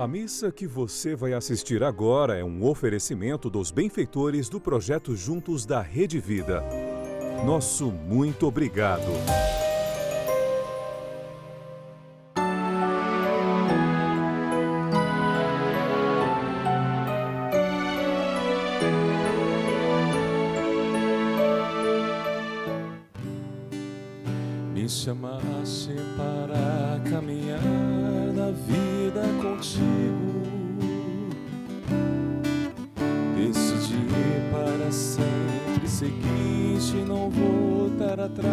A missa que você vai assistir agora é um oferecimento dos benfeitores do projeto Juntos da Rede Vida. Nosso muito obrigado. Me chamaste para caminhar na vida contigo. Decidi para sempre seguir-te e não voltar atrás.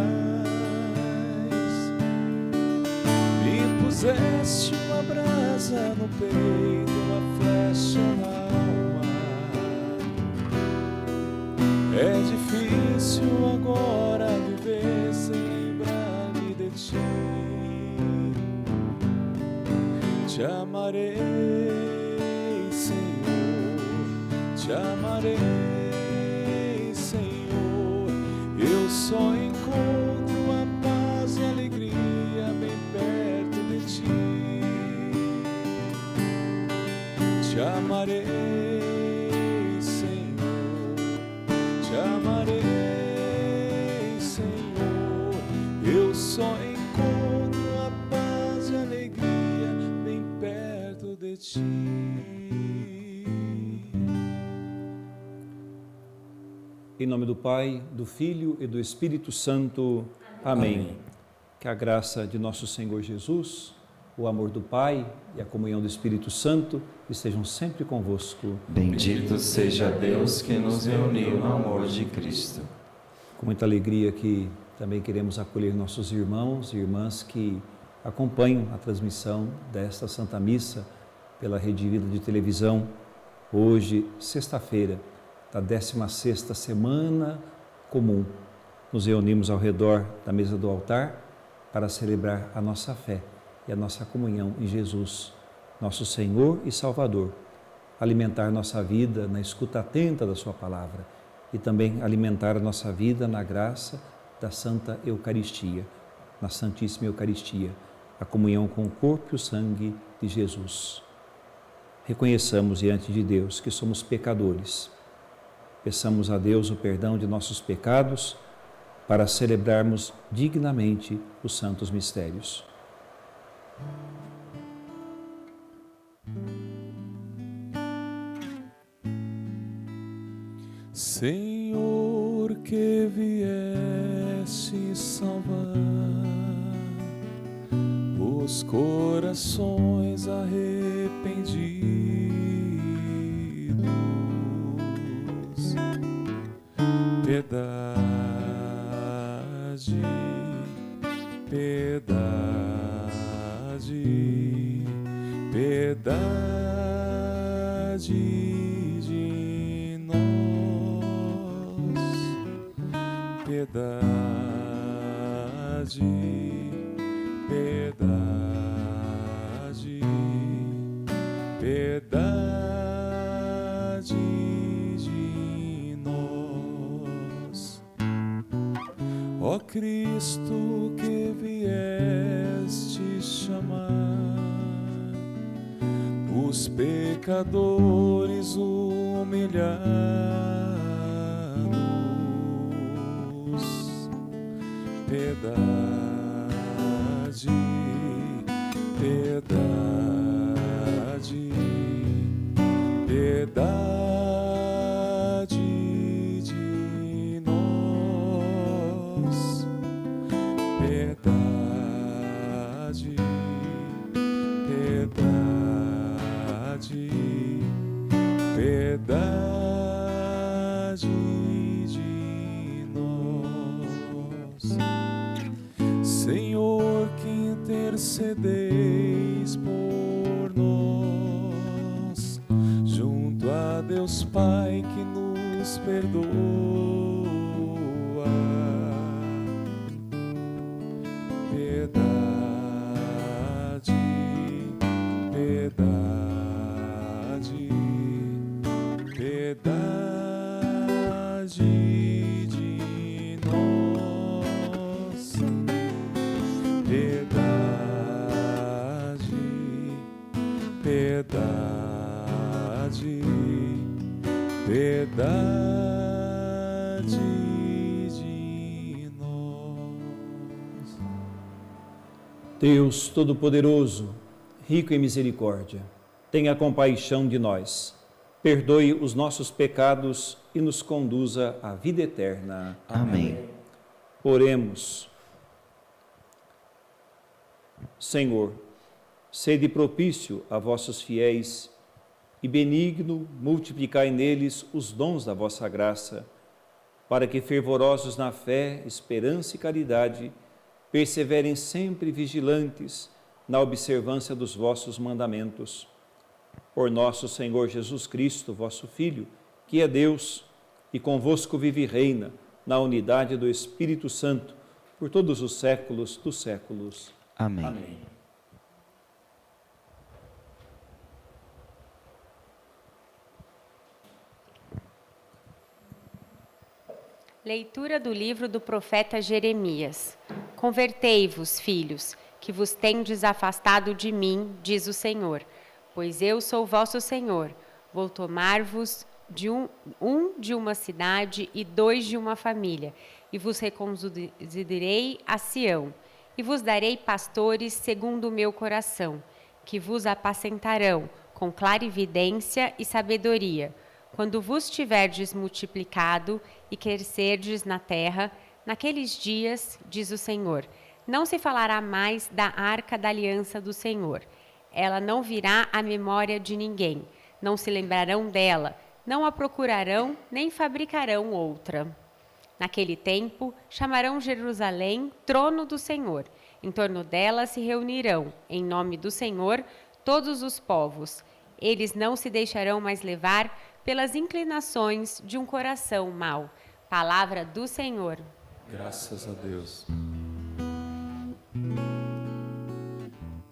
Me puseste uma brasa no peito, uma flecha na alma. É difícil agora viver sem ti. Te amarei, Senhor, te amarei, Senhor. Eu só encontro a paz e a alegria bem perto de ti. Te amarei, Senhor, te amarei, Senhor. Eu só encontro a paz e a alegria bem perto de ti. Em nome do Pai, do Filho e do Espírito Santo. Amém. Que a graça de nosso Senhor Jesus, o amor do Pai e a comunhão do Espírito Santo estejam sempre convosco. Bendito seja Deus que nos reuniu no amor de Cristo. Com muita alegria que também queremos acolher nossos irmãos e irmãs que acompanham a transmissão desta Santa Missa pela Rede Vida de televisão. Hoje, sexta-feira, da 16ª Semana Comum, nos reunimos ao redor da mesa do altar para celebrar a nossa fé e a nossa comunhão em Jesus, nosso Senhor e Salvador. Alimentar nossa vida na escuta atenta da sua palavra e também alimentar a nossa vida na graça da Santa Eucaristia, na Santíssima Eucaristia, a comunhão com o corpo e o sangue de Jesus. Reconheçamos diante de Deus que somos pecadores. Peçamos a Deus o perdão de nossos pecados para celebrarmos dignamente os santos mistérios. Senhor, que vieste salvar os corações arrependidos, piedade, piedade, piedade de nós. Piedade, piedade, piedade de nós. Ó Cristo, que vieste chamar os pecadores humilhados. Piedade, piedade, piedade de nós. Piedade, piedade, piedade de nós. Senhor, que intercedeis por nós, junto a Deus Pai que nos perdoa. Piedade, piedade, piedade de nós. Piedade, piedade, piedade de nós. Deus Todo-Poderoso, rico em misericórdia, tenha compaixão de nós, perdoe os nossos pecados e nos conduza à vida eterna. Amém. Oremos. Senhor, sede propício a vossos fiéis e benigno multiplicai neles os dons da vossa graça, para que, fervorosos na fé, esperança e caridade, perseverem sempre vigilantes na observância dos vossos mandamentos. Por nosso Senhor Jesus Cristo, vosso Filho, que é Deus, e convosco vive e reina, na unidade do Espírito Santo, por todos os séculos dos séculos. Amém. Amém. Leitura do livro do profeta Jeremias. Convertei-vos, filhos, que vos tendes afastado de mim, diz o Senhor, pois eu sou vosso Senhor. Vou tomar-vos de uma cidade e 2 de uma família, e vos reconduzirei a Sião, e vos darei pastores segundo o meu coração, que vos apacentarão com clarividência e sabedoria. Quando vos tiverdes multiplicado e crescerdes na terra, naqueles dias, diz o Senhor, não se falará mais da arca da aliança do Senhor. Ela não virá à memória de ninguém, não se lembrarão dela, não a procurarão, nem fabricarão outra. Naquele tempo, chamarão Jerusalém trono do Senhor. Em torno dela se reunirão, em nome do Senhor, todos os povos. Eles não se deixarão mais levar pelas inclinações de um coração mau. Palavra do Senhor. Graças a Deus.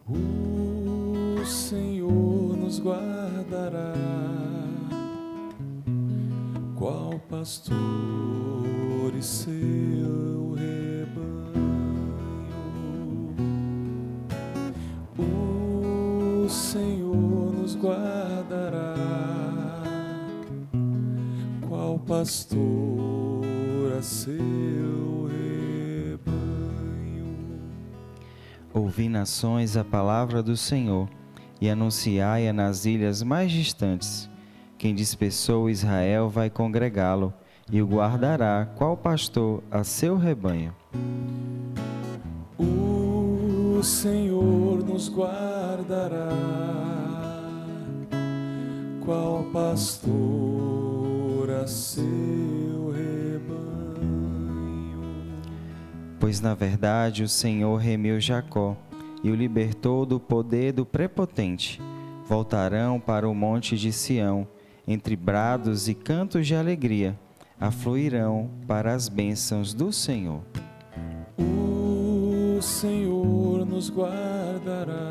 O Senhor nos guardará, qual pastor e seu rebanho. O Senhor nos guardará, qual pastor a seu rebanho. Ouvi, nações, a palavra do Senhor, e anunciai-a nas ilhas mais distantes. Quem dispersou Israel vai congregá-lo, e o guardará, qual pastor a seu rebanho. O Senhor nos guardará, qual pastor a seu rebanho. Pois na verdade o Senhor remiu Jacó e o libertou do poder do prepotente. Voltarão para o monte de Sião, entre brados e cantos de alegria, afluirão para as bênçãos do Senhor. O Senhor nos guardará,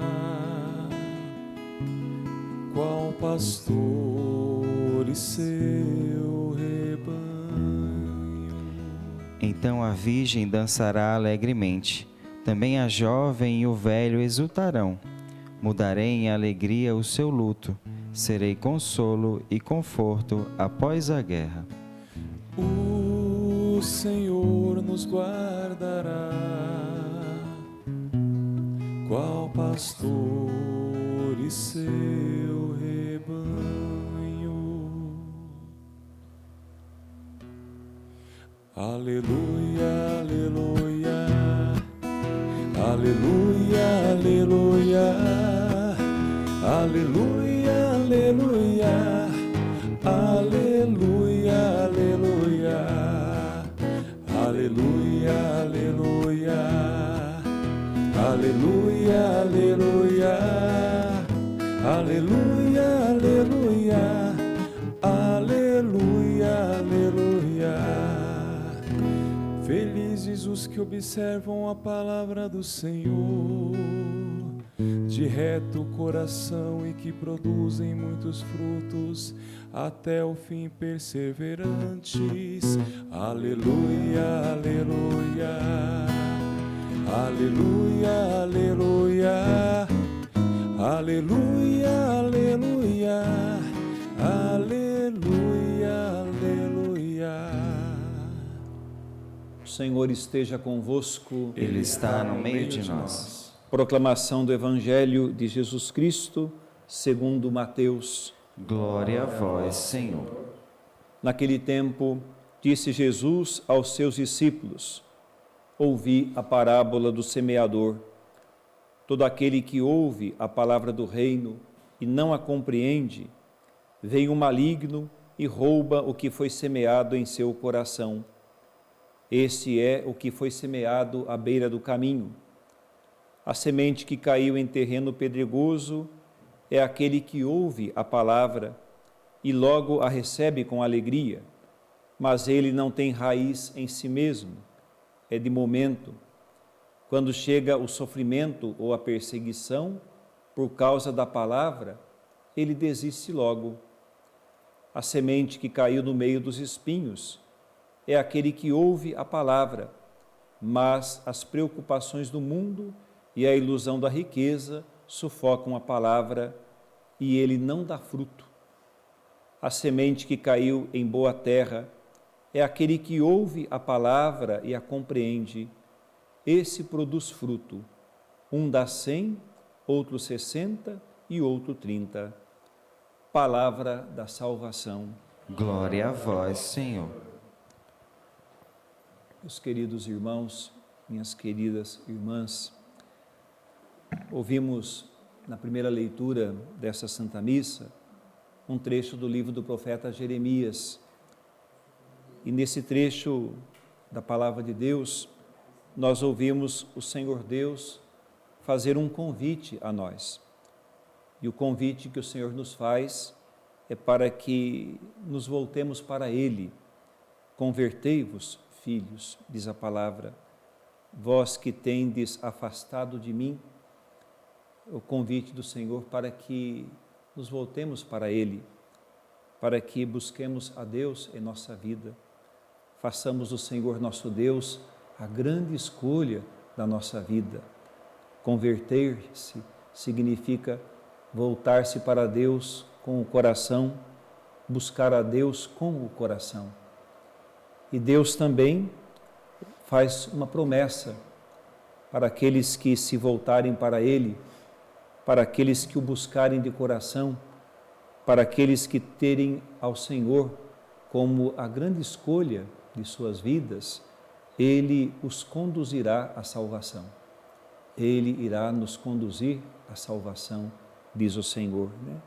qual pastor e seu rebanho. Então a virgem dançará alegremente, também a jovem e o velho exultarão. Mudarei em alegria o seu luto, serei consolo e conforto após a guerra. O Senhor nos guardará, qual pastor e seu rebanho. Aleluia, aleluia, aleluia, aleluia, aleluia, aleluia, aleluia, aleluia, aleluia, aleluia, aleluia, aleluia, aleluia, aleluia, aleluia, aleluia. Felizes os que observam a palavra do Senhor, de reto coração e que produzem muitos frutos, até o fim perseverantes. Aleluia, aleluia, aleluia, aleluia, Aleluia, aleluia, aleluia, aleluia. O Senhor esteja convosco. Ele está no meio de nós. Proclamação do Evangelho de Jesus Cristo, segundo Mateus. Glória a vós, Senhor. Naquele tempo, disse Jesus aos seus discípulos: ouvi a parábola do semeador. Todo aquele que ouve a palavra do reino e não a compreende, vem o maligno e rouba o que foi semeado em seu coração. Este é o que foi semeado à beira do caminho. A semente que caiu em terreno pedregoso é aquele que ouve a palavra e logo a recebe com alegria, mas ele não tem raiz em si mesmo, é de momento. Quando chega o sofrimento ou a perseguição por causa da palavra, ele desiste logo. A semente que caiu no meio dos espinhos é aquele que ouve a palavra, mas as preocupações do mundo e a ilusão da riqueza sufocam a palavra e ele não dá fruto. A semente que caiu em boa terra é aquele que ouve a palavra e a compreende. Esse produz fruto. Um dá 100, outro 60 e outro 30. Palavra da salvação. Glória a vós, Senhor. Meus queridos irmãos, minhas queridas irmãs, ouvimos na primeira leitura dessa Santa Missa um trecho do livro do profeta Jeremias. E nesse trecho da palavra de Deus, nós ouvimos o Senhor Deus fazer um convite a nós. E o convite que o Senhor nos faz é para que nos voltemos para Ele. Convertei-vos, filhos, diz a palavra, vós que tendes afastado de mim. O convite do Senhor para que nos voltemos para Ele, para que busquemos a Deus em nossa vida. Façamos do Senhor nosso Deus a grande escolha da nossa vida. Converter-se significa voltar-se para Deus com o coração, buscar a Deus com o coração. E Deus também faz uma promessa para aqueles que se voltarem para Ele, para aqueles que o buscarem de coração, para aqueles que terem ao Senhor como a grande escolha de suas vidas. Ele os conduzirá à salvação. Ele irá nos conduzir à salvação, diz o Senhor, né?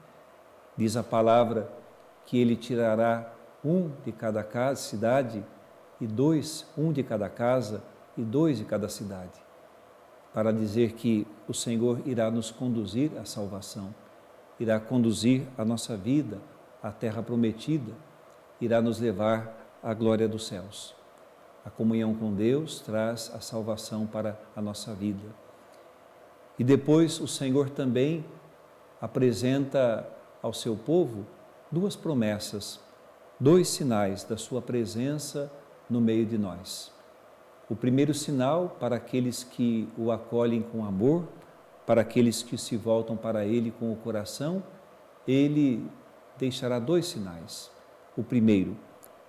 Diz a palavra que Ele tirará um de cada casa, cidade, e dois, um de cada casa e dois de cada cidade, para dizer que o Senhor irá nos conduzir à salvação, irá conduzir a nossa vida à terra prometida, irá nos levar à glória dos céus. A comunhão com Deus traz a salvação para a nossa vida. E depois o Senhor também apresenta ao seu povo duas promessas, dois sinais da sua presença no meio de nós. O primeiro sinal para aqueles que o acolhem com amor, para aqueles que se voltam para Ele com o coração, Ele deixará dois sinais. O primeiro,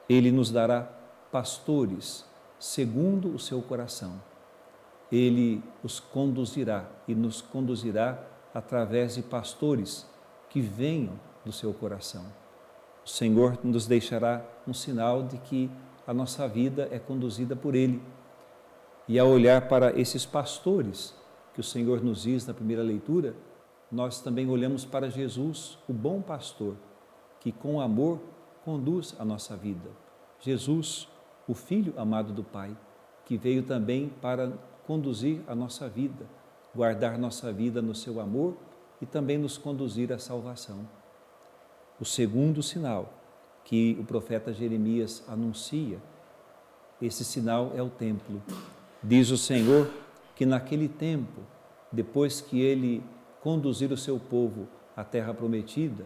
Ele nos dará pastores segundo o seu coração. Ele os conduzirá e nos conduzirá através de pastores que venham do seu coração. O Senhor nos deixará um sinal de que a nossa vida é conduzida por Ele. E ao olhar para esses pastores que o Senhor nos diz na primeira leitura, nós também olhamos para Jesus, o bom pastor, que com amor conduz a nossa vida. Jesus, o Filho amado do Pai, que veio também para conduzir a nossa vida, guardar nossa vida no seu amor e também nos conduzir à salvação. O segundo sinal que o profeta Jeremias anuncia, esse sinal é o templo. Diz o Senhor que naquele tempo, depois que Ele conduzir o seu povo à terra prometida,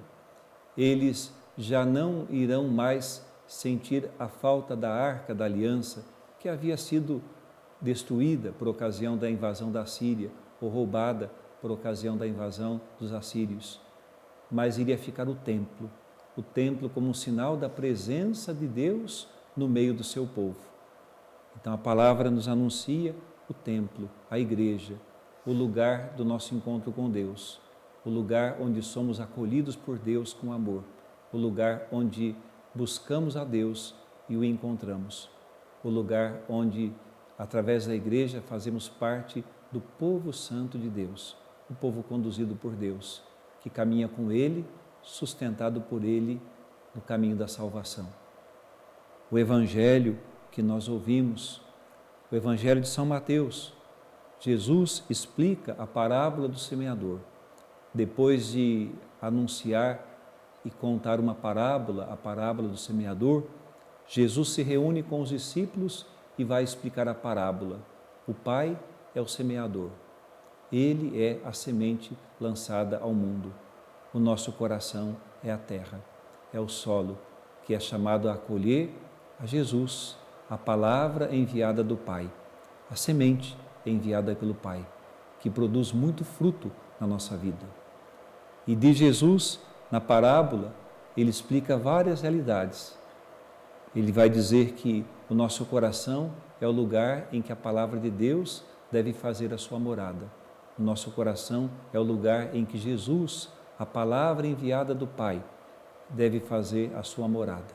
eles já não irão mais sentir a falta da arca da aliança que havia sido destruída por ocasião da invasão da Síria ou roubada por ocasião da invasão dos assírios, mas iria ficar o templo como um sinal da presença de Deus no meio do seu povo. Então a palavra nos anuncia o templo, a igreja, o lugar do nosso encontro com Deus, o lugar onde somos acolhidos por Deus com amor, o lugar onde buscamos a Deus e o encontramos, o lugar onde, através da igreja, fazemos parte do povo santo de Deus, o povo conduzido por Deus, que caminha com Ele, sustentado por Ele no caminho da salvação. O Evangelho que nós ouvimos, o Evangelho de São Mateus, Jesus explica a parábola do semeador. Depois de anunciar e contar uma parábola, a parábola do semeador, Jesus se reúne com os discípulos e vai explicar a parábola. O Pai é o semeador. Ele é a semente lançada ao mundo. O nosso coração é a terra, é o solo, que é chamado a acolher a Jesus, a palavra enviada do Pai, a semente enviada pelo Pai, que produz muito fruto na nossa vida. E de Jesus, na parábola, ele explica várias realidades. Ele vai dizer que o nosso coração é o lugar em que a palavra de Deus deve fazer a sua morada. O nosso coração é o lugar em que Jesus, a palavra enviada do Pai, deve fazer a sua morada.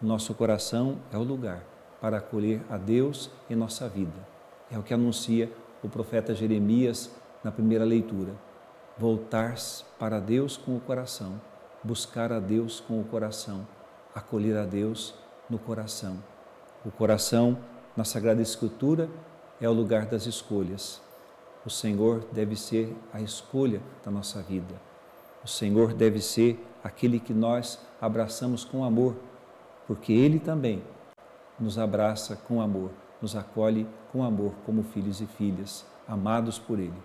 O nosso coração é o lugar para acolher a Deus em nossa vida. É o que anuncia o profeta Jeremias na primeira leitura. Voltar-se para Deus com o coração, buscar a Deus com o coração, acolher a Deus no coração. O coração, na Sagrada Escritura, é o lugar das escolhas. O Senhor deve ser a escolha da nossa vida. O Senhor deve ser aquele que nós abraçamos com amor, porque Ele também nos abraça com amor, nos acolhe com amor como filhos e filhas, amados por Ele.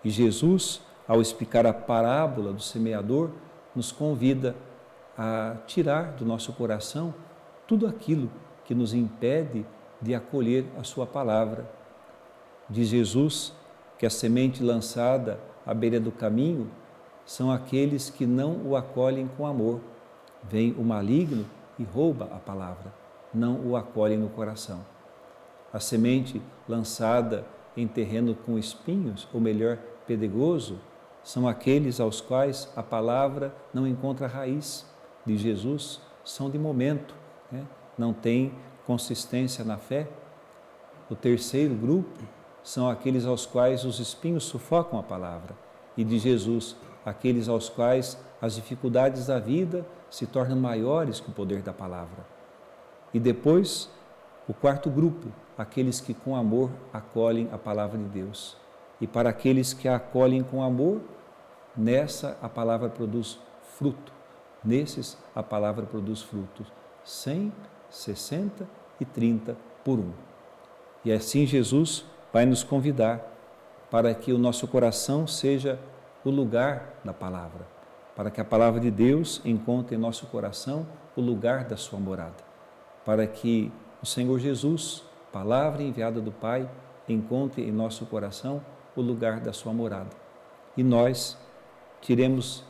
E Jesus, ao explicar a parábola do semeador, nos convida a tirar do nosso coração tudo aquilo que nos impede de acolher a sua palavra. Diz Jesus que a semente lançada à beira do caminho são aqueles que não o acolhem com amor. Vem o maligno e rouba a palavra, não o acolhem no coração. A semente lançada em terreno com espinhos, ou melhor, pedregoso, são aqueles aos quais a palavra não encontra raiz. De Jesus, são de momento, não tem consistência na fé. O terceiro grupo são aqueles aos quais os espinhos sufocam a palavra. E de Jesus, aqueles aos quais as dificuldades da vida se tornam maiores que o poder da palavra. E depois, o quarto grupo, aqueles que com amor acolhem a palavra de Deus. E para aqueles que a acolhem com amor, nessa a palavra produz fruto. Nesses a palavra produz frutos. 100, 60 e 30 por 1. E assim Jesus vai nos convidar para que o nosso coração seja o lugar da palavra, para que a palavra de Deus encontre em nosso coração o lugar da sua morada, para que o Senhor Jesus, palavra enviada do Pai, encontre em nosso coração o lugar da sua morada. E nós tiremos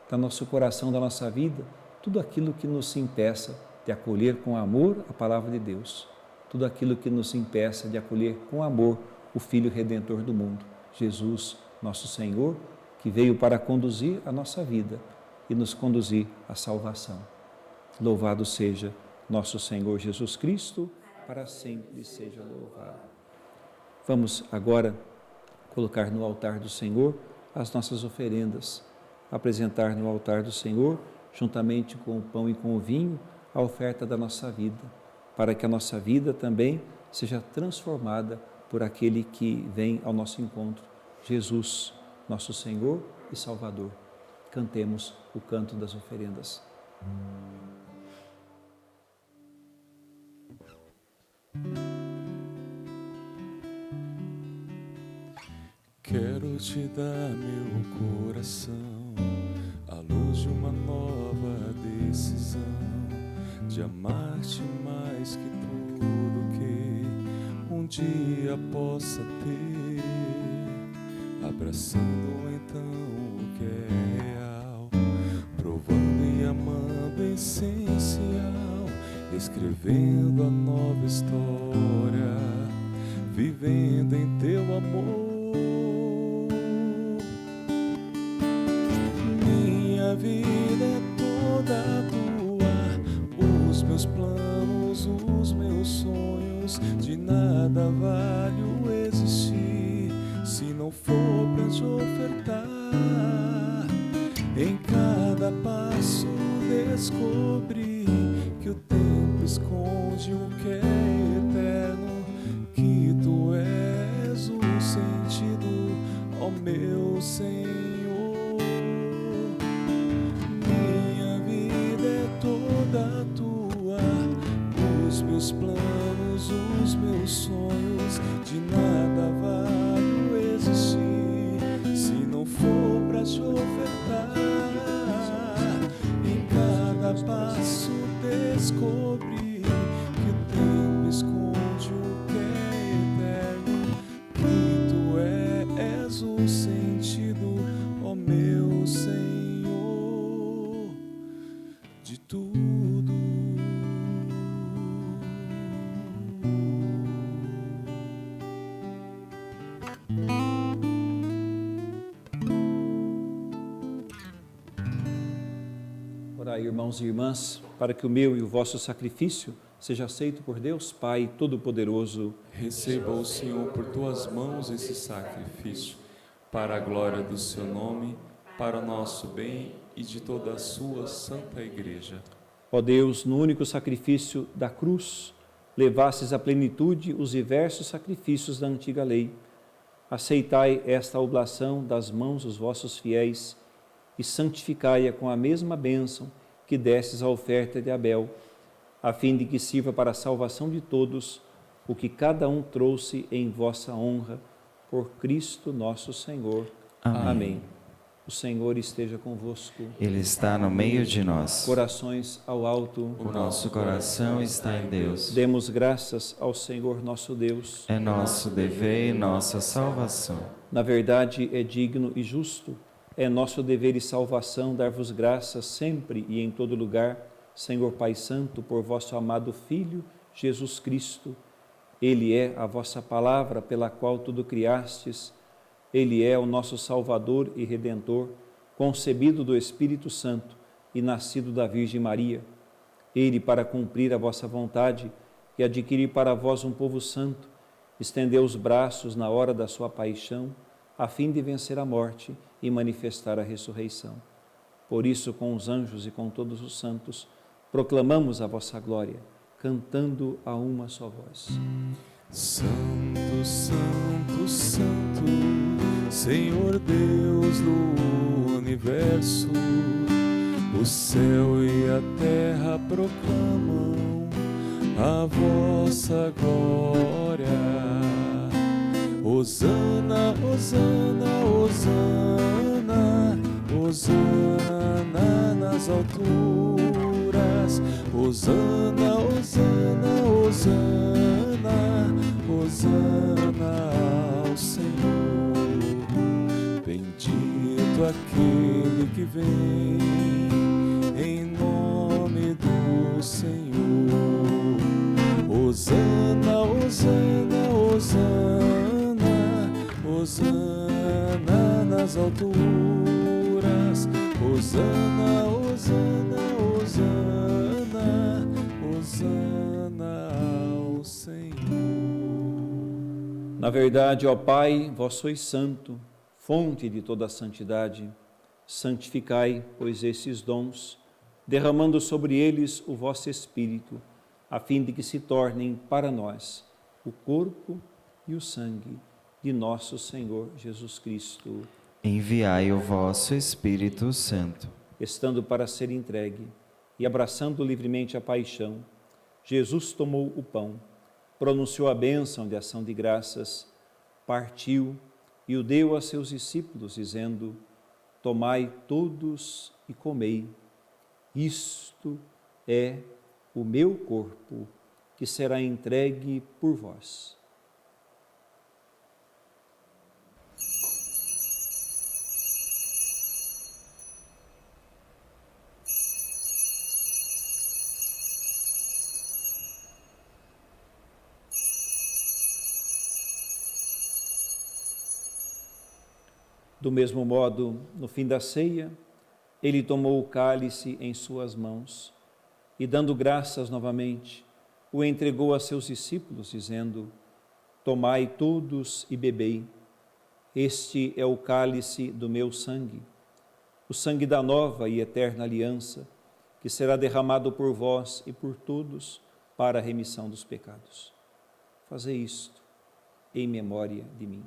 do nosso coração, da nossa vida, tudo aquilo que nos impeça de acolher com amor a palavra de Deus, tudo aquilo que nos impeça de acolher com amor o Filho Redentor do mundo, Jesus, nosso Senhor, que veio para conduzir a nossa vida e nos conduzir à salvação. Louvado seja nosso Senhor Jesus Cristo, para sempre seja louvado. Vamos agora colocar no altar do Senhor as nossas oferendas, apresentar no altar do Senhor, juntamente com o pão e com o vinho, a oferta da nossa vida, para que a nossa vida também seja transformada por aquele que vem ao nosso encontro, Jesus, nosso Senhor e Salvador. Cantemos o canto das oferendas. Quero te dar meu coração, à luz de uma nova decisão, de amar-te mais que tudo que um dia possa ter. abraçando então o que é real, provando e amando o essencial, escrevendo a nova história, vivendo em teu amor. Minha vida é toda tua, os meus planos, os meus sonhos, de nada vale o existir se não for pra te ofertar. Em cada passo descobri que o tempo esconde o que é eterno, que tu és o sentido, ó meu Senhor. Minha vida é toda tua, os meus planos, os meus sonhos, de nada vale o existir se não for pra te ofertar. Em cada passo descobri que o tempo esconde o que é eterno, que tu és o sentido, ó meu Senhor, de tudo. Orai, irmãos e irmãs, para que o meu e o vosso sacrifício seja aceito por Deus Pai Todo-Poderoso. Receba o Senhor por tuas mãos esse sacrifício, para a glória do seu nome, para o nosso bem e de toda a sua santa Igreja. Ó Deus, no único sacrifício da cruz, levastes à plenitude os diversos sacrifícios da antiga lei. Aceitai esta oblação das mãos dos vossos fiéis e santificai-a com a mesma bênção que destes à oferta de Abel, a fim de que sirva para a salvação de todos o que cada um trouxe em vossa honra, por Cristo nosso Senhor. Amém. Amém. O Senhor esteja convosco. Ele está no meio de nós. Corações ao alto. O nosso coração está em Deus. Demos graças ao Senhor nosso Deus. É nosso dever e nossa salvação. Na verdade, é digno e justo, é nosso dever e salvação dar-vos graças sempre e em todo lugar, Senhor Pai Santo, por vosso amado Filho, Jesus Cristo. Ele é a vossa palavra pela qual tudo criastes. Ele é o nosso Salvador e Redentor, concebido do Espírito Santo e nascido da Virgem Maria. Ele, para cumprir a vossa vontade e adquirir para vós um povo santo, estendeu os braços na hora da sua paixão, a fim de vencer a morte e manifestar a ressurreição. Por isso, com os anjos e com todos os santos, proclamamos a vossa glória, cantando a uma só voz. Santo, Santo, Santo, Senhor Deus do universo, o céu e a terra proclamam a vossa glória. Hosana, Hosana, Hosana, Hosana nas alturas. Hosana, Hosana, Hosana, Hosana ao Senhor. Bendito aquele que vem em nome do Senhor. Hosana, Hosana, Hosana, Hosana nas alturas. Hosana, Hosana, Hosana, Hosana ao Senhor. Na verdade, ó Pai, vós sois santo, fonte de toda a santidade. Santificai, pois, esses dons, derramando sobre eles o vosso Espírito, a fim de que se tornem para nós o corpo e o sangue de nosso Senhor Jesus Cristo. Enviai o vosso Espírito Santo. Estando para ser entregue e abraçando livremente a paixão, Jesus tomou o pão, pronunciou a bênção de ação de graças, partiu e o deu a seus discípulos, dizendo: tomai todos e comei, isto é o meu corpo, que será entregue por vós. Do mesmo modo, no fim da ceia, ele tomou o cálice em suas mãos e, dando graças novamente, o entregou a seus discípulos, dizendo: Tomai todos e bebei. Este é o cálice do meu sangue, o sangue da nova e eterna aliança, que será derramado por vós e por todos para a remissão dos pecados. Fazei isto em memória de mim.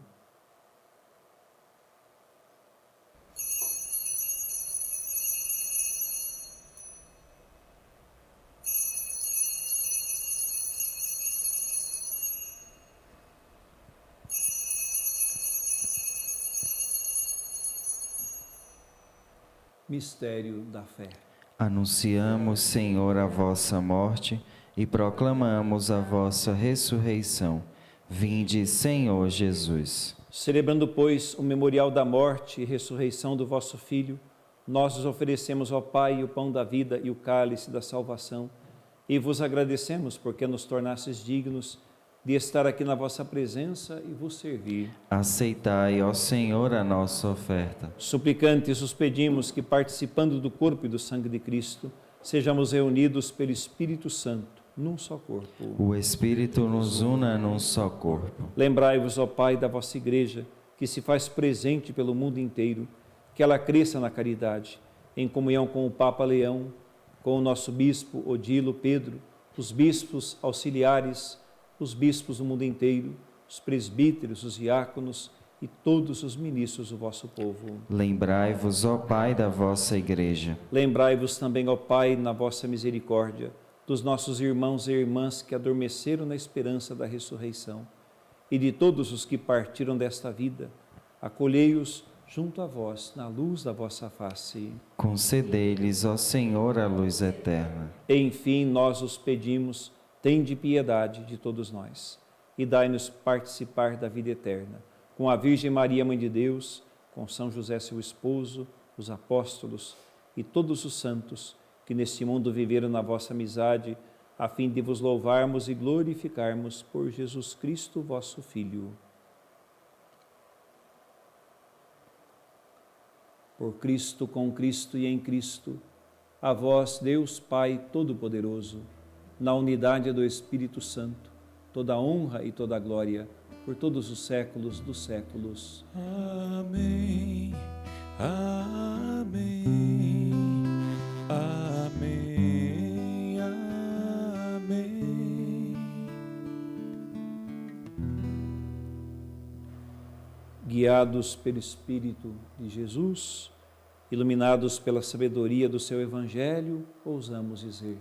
Mistério da fé. Anunciamos, Senhor, a vossa morte e proclamamos a vossa ressurreição. Vinde, Senhor Jesus. Celebrando, pois, o memorial da morte e ressurreição do vosso Filho, nós vos oferecemos ao Pai o pão da vida e o cálice da salvação, e vos agradecemos porque nos tornastes dignos de estar aqui na vossa presença e vos servir. Aceitai, ó Senhor, a nossa oferta. Suplicantes, os pedimos que, participando do corpo e do sangue de Cristo, sejamos reunidos pelo Espírito Santo num só corpo. O Espírito nos una num só corpo. Lembrai-vos, ó Pai, da vossa Igreja, que se faz presente pelo mundo inteiro, que ela cresça na caridade, em comunhão com o Papa Leão, com o nosso Bispo Odilo Pedro, os bispos auxiliares, os bispos do mundo inteiro, os presbíteros, os diáconos e todos os ministros do vosso povo. Lembrai-vos, ó Pai, da vossa Igreja. Lembrai-vos também, ó Pai, na vossa misericórdia, dos nossos irmãos e irmãs que adormeceram na esperança da ressurreição e de todos os que partiram desta vida. Acolhei-os junto a vós, na luz da vossa face. Concedei-lhes, ó Senhor, a luz eterna. Enfim, nós os pedimos, tende piedade de todos nós e dai-nos participar da vida eterna. Com a Virgem Maria, Mãe de Deus, com São José, seu esposo, os apóstolos e todos os santos que neste mundo viveram na vossa amizade, a fim de vos louvarmos e glorificarmos por Jesus Cristo, vosso Filho. Por Cristo, com Cristo e em Cristo, a vós, Deus Pai Todo-Poderoso, na unidade do Espírito Santo, toda a honra e toda a glória, por todos os séculos dos séculos. Amém, amém, amém, amém. Guiados pelo Espírito de Jesus, iluminados pela sabedoria do seu Evangelho, ousamos dizer: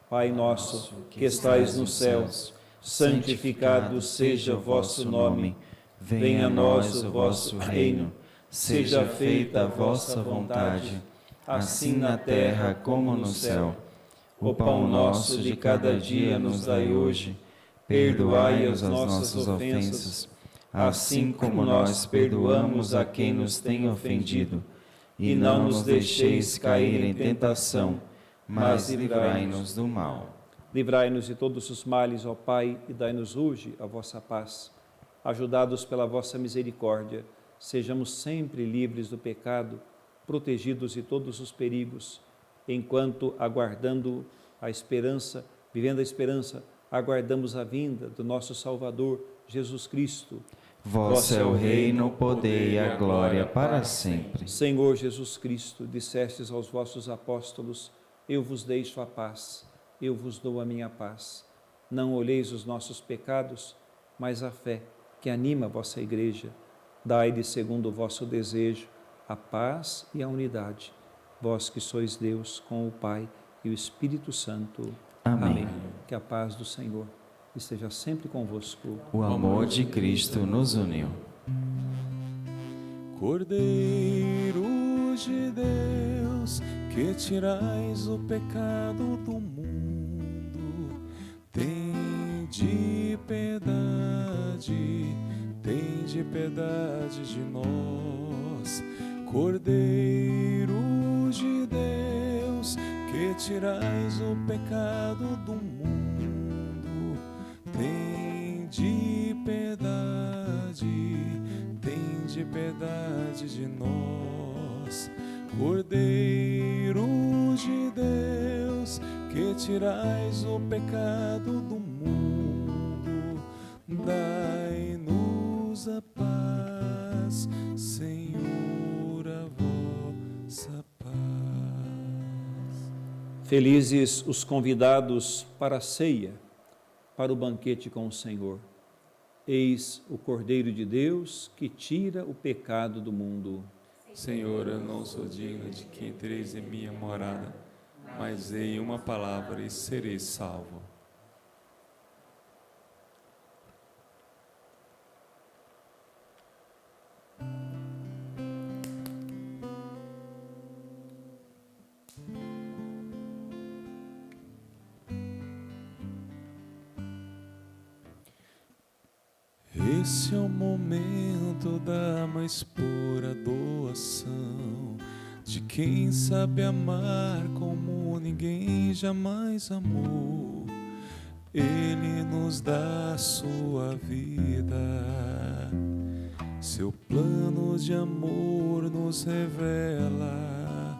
Pai nosso, que estais nos céus, santificado seja o vosso nome. Venha a nós o vosso reino. Seja feita a vossa vontade, assim na terra como no céu. O pão nosso de cada dia nos dai hoje. Perdoai as nossas ofensas, assim como nós perdoamos a quem nos tem ofendido. E não nos deixeis cair em tentação, mas livrai-nos do mal. Livrai-nos de todos os males, ó Pai, e dai-nos hoje a vossa paz. Ajudados pela vossa misericórdia, sejamos sempre livres do pecado, protegidos de todos os perigos, enquanto, aguardando a esperança, vivendo a esperança, aguardamos a vinda do nosso Salvador, Jesus Cristo. Vosso é o reino, o poder e a glória para sempre. Senhor Jesus Cristo, dissestes aos vossos apóstolos: eu vos deixo a paz, eu vos dou a minha paz. Não olheis os nossos pecados, mas a fé que anima a vossa Igreja. Dai-lhe, segundo o vosso desejo, a paz e a unidade. Vós que sois Deus com o Pai e o Espírito Santo. Amém. Que a paz do Senhor esteja sempre convosco. O amor de Cristo nos uniu. Cordeiro de Deus, que tirais o pecado do mundo, tende piedade de nós. Cordeiro de Deus, que tirais o pecado do mundo, tende tende piedade de nós. Cordeiro de Deus, que tirais o pecado do mundo, dai-nos a paz, Senhor, a vossa paz. Felizes os convidados para a ceia, para o banquete com o Senhor. Eis o Cordeiro de Deus que tira o pecado do mundo. Senhor, eu não sou digno de que entreis em minha morada, mas em uma palavra e serei salvo. Esse é o momento da mais pura doação, de quem sabe amar como ninguém jamais amou. Ele nos dá a sua vida, seu plano de amor nos revela.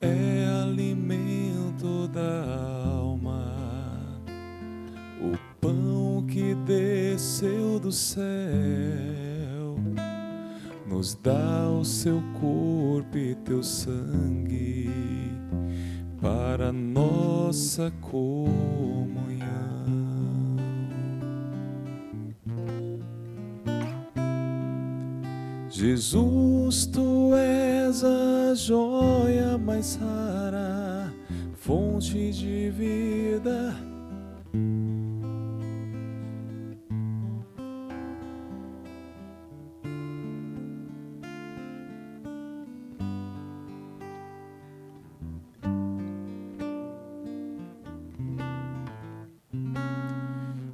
É alimento da alma, o pão que desceu do céu, nos dá o seu corpo e teu sangue para nossa comunhão. Jesus, tu és a joia mais rara, fonte de vida.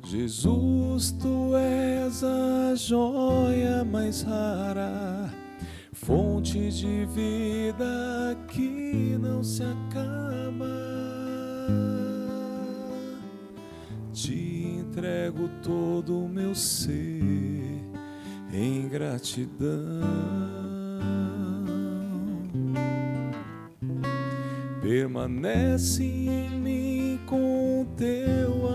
Jesus, tu és a joia mais rara, fonte de vida que não se acaba. Te entrego todo o meu ser em gratidão. Permanece em mim com teu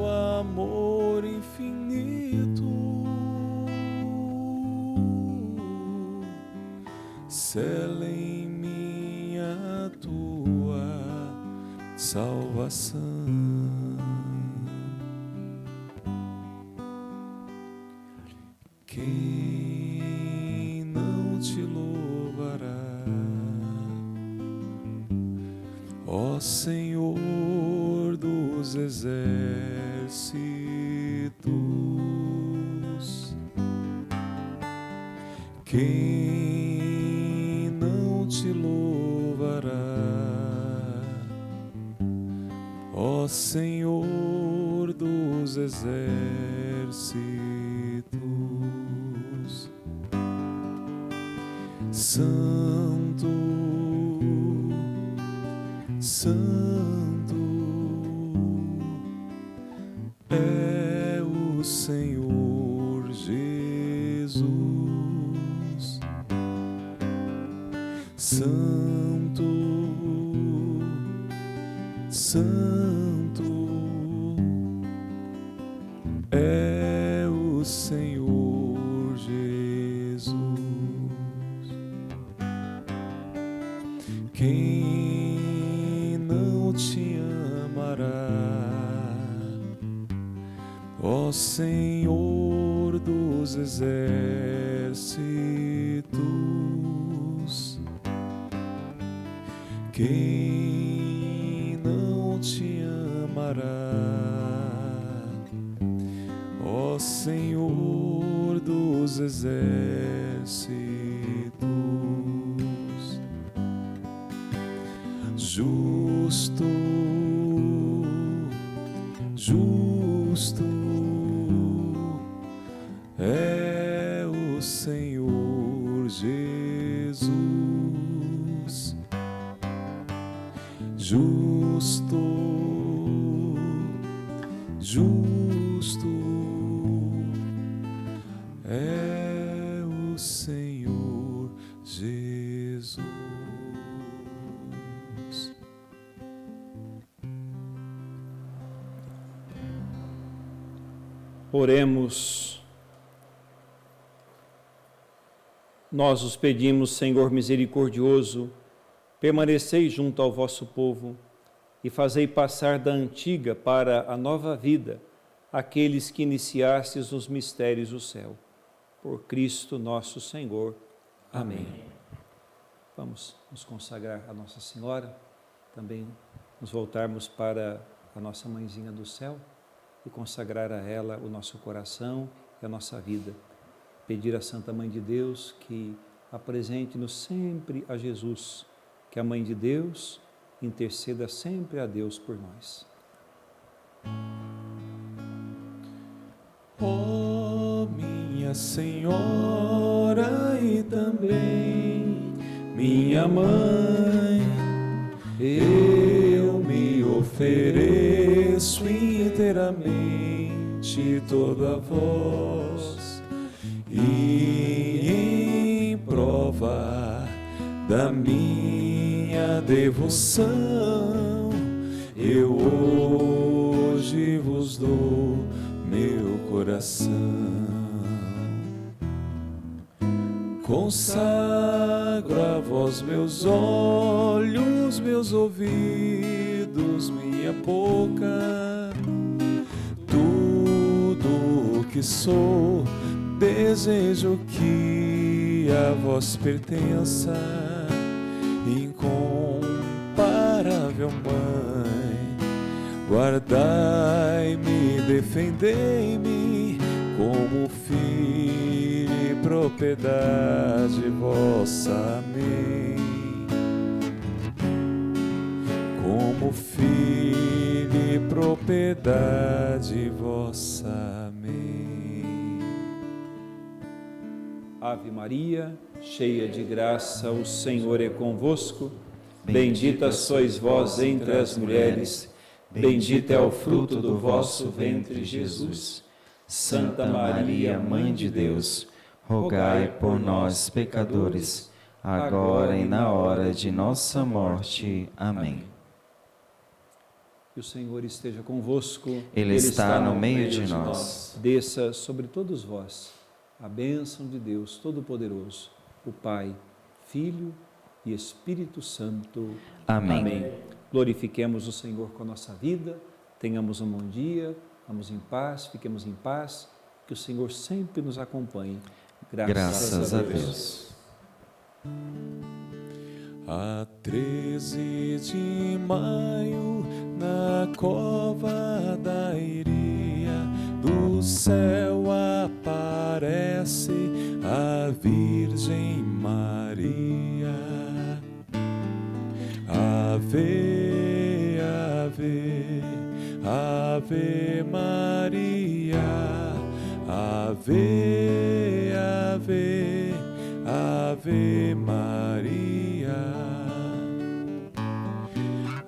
amor infinito. Sela em mim a tua salvação. Quem não te louvará, ó Senhor dos exércitos? Quem não te louvará, ó Senhor dos exércitos? Santo, Santo é o Senhor Jesus. Santo, Santo é o Senhor Jesus. Quem não te amará, ó Senhor dos exércitos? Quem não te amará, ó Senhor dos exércitos? Justo, justo é o Senhor Jesus. Justo, justo do Senhor Jesus. Oremos. Nós os pedimos, Senhor misericordioso, permanecei junto ao vosso povo e fazei passar da antiga para a nova vida aqueles que iniciastes os mistérios do céu. Por Cristo nosso Senhor. Amém. Vamos nos consagrar a Nossa Senhora, também nos voltarmos para a nossa Mãezinha do céu e consagrar a ela o nosso coração e a nossa vida. Pedir à Santa Mãe de Deus que apresente-nos sempre a Jesus, que a Mãe de Deus interceda sempre a Deus por nós. Ó minha Senhora e também minha Mãe, eu me ofereço inteiramente toda a vós, e em prova da minha devoção, eu hoje vos dou meu coração. Consagro a vós meus olhos, meus ouvidos, minha boca, tudo o que sou. Desejo que a vós pertença, incomparável Mãe. Guardai-me, defendei-me, como filho e propriedade vossa. Amém. Como filho e propriedade vossa. Amém. Ave Maria, cheia de graça, o Senhor é convosco. Bendita sois vós entre as mulheres, bendito é o fruto do vosso ventre, Jesus. Santa Maria, Mãe de Deus, rogai por nós, pecadores, agora e na hora de nossa morte. Amém. Que o Senhor esteja convosco. Ele está no meio de nós. Desça sobre todos vós a bênção de Deus Todo-Poderoso, o Pai, Filho e Espírito Santo. Amém. Amém. Glorifiquemos o Senhor com a nossa vida, tenhamos um bom dia, vamos em paz, fiquemos em paz, que o Senhor sempre nos acompanhe. Graças a Deus. A 13 de maio, na cova da Iria, do céu aparece a Virgem Maria. Ave, ave, ave Maria. Ave, ave, ave Maria.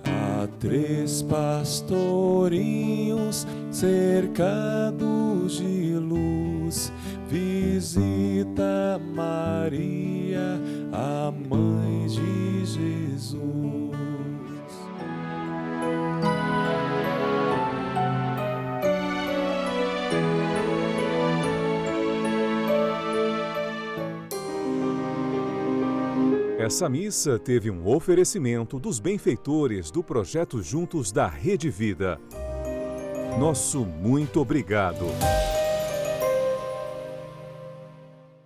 Há 3 pastorinhos cercados de luz, visita Maria, a mãe de Jesus. Essa missa teve um oferecimento dos benfeitores do projeto Juntos da Rede Vida. Nosso muito obrigado.